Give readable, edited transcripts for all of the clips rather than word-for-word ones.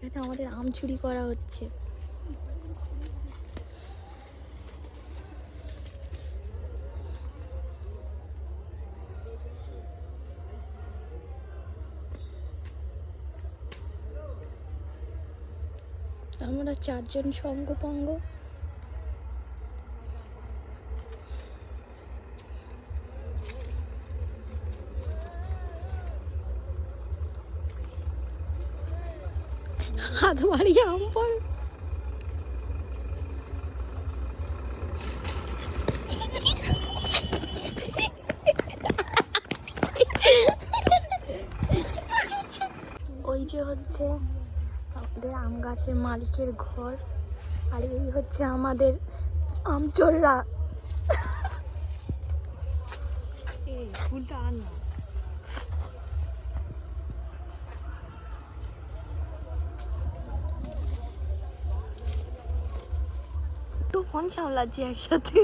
এখানে আমাদের আম চুরি করা হচ্ছে। আমরা 4 জন সঙ্গপঙ্গ। হাত বাড়িয়ে আম পড়ে। ওই যে হচ্ছে আমাদের আম গাছের মালিকের ঘর, আর এই হচ্ছে আমাদের আম চোররা। ফুলটা আন না। তো ফোন সামলাচ্ছি একসাথে।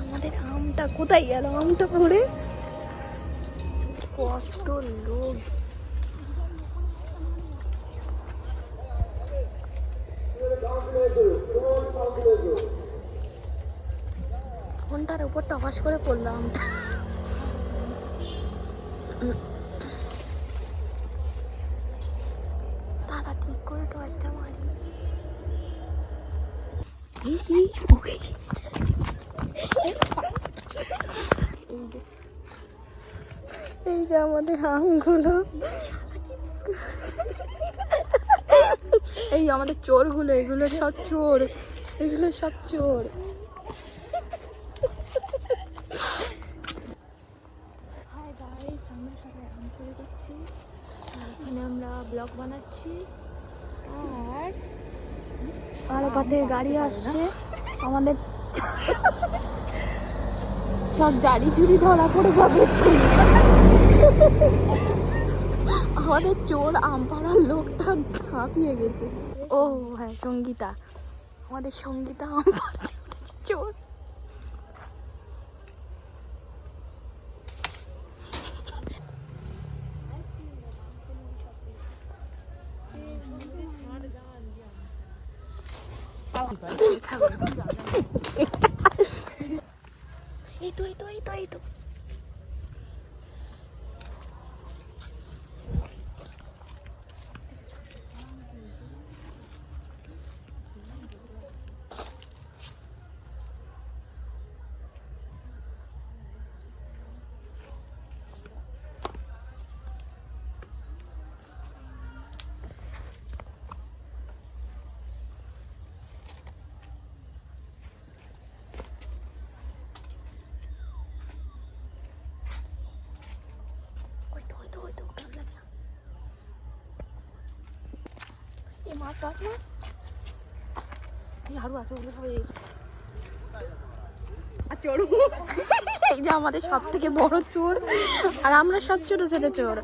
আমাদের আমটা কোথায় গেল? আমটা পড়ে কত লোক। ফোনটার উপর টপাস করে পড়লো আমটা। দাদা ঠিক করে টর্চটা মারি। এই যে আমাদের আমগুলো, এই আমাদের চোরগুলো, এগুলো সব চোর, এগুলো সব চোর। হাই গাইস, আমরা সবাই আম চুরি করছি, এখানে আমরা ব্লগ বানাচ্ছি। আর পথে গাড়ি আসছে, আমাদের সব জারি চুরি ধরা পড়ে যাবে। আমাদের চোর আম পাড়ার লোকটা ঝাঁপিয়ে গেছে। ও হ্যাঁ, সঙ্গীতা, আমাদের সঙ্গীতা আম পাড়তে উঠেছে চোর। এই তো এই তো এই তো এই তো এই যে আমাদের সব থেকে বড় চোর, আর আমরা সব ছোট ছোট চোর।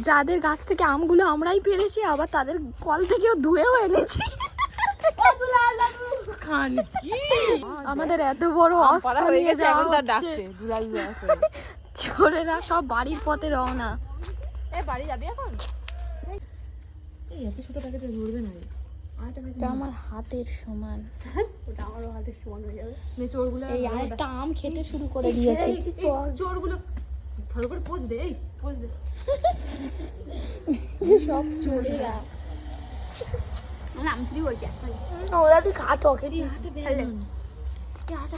যাদের গাছ থেকে আমগুলো আমরাই পেরেছি, আবার তাদের কল থেকেও ধুয়েও এনেছি। আমাদের এত বড় অস্ত্র নিয়ে যাওয়া হচ্ছে। চোরেরা সব বাড়ির পথে রওনা। বাড়ি যাবি এখন? এটা আমার হাতের সমান। ওটা আমারও হাতের সমান হয়ে যাবে। চোরগুলো এই আরেকটা আম খেতে শুরু করে দিয়েছে। চোরগুলো ভালো করে পোজ দে, এই পোজ দে। সব চোরেরা আম চুরি হয়েছে। ওরা তুই খা তো, খেতে হাতে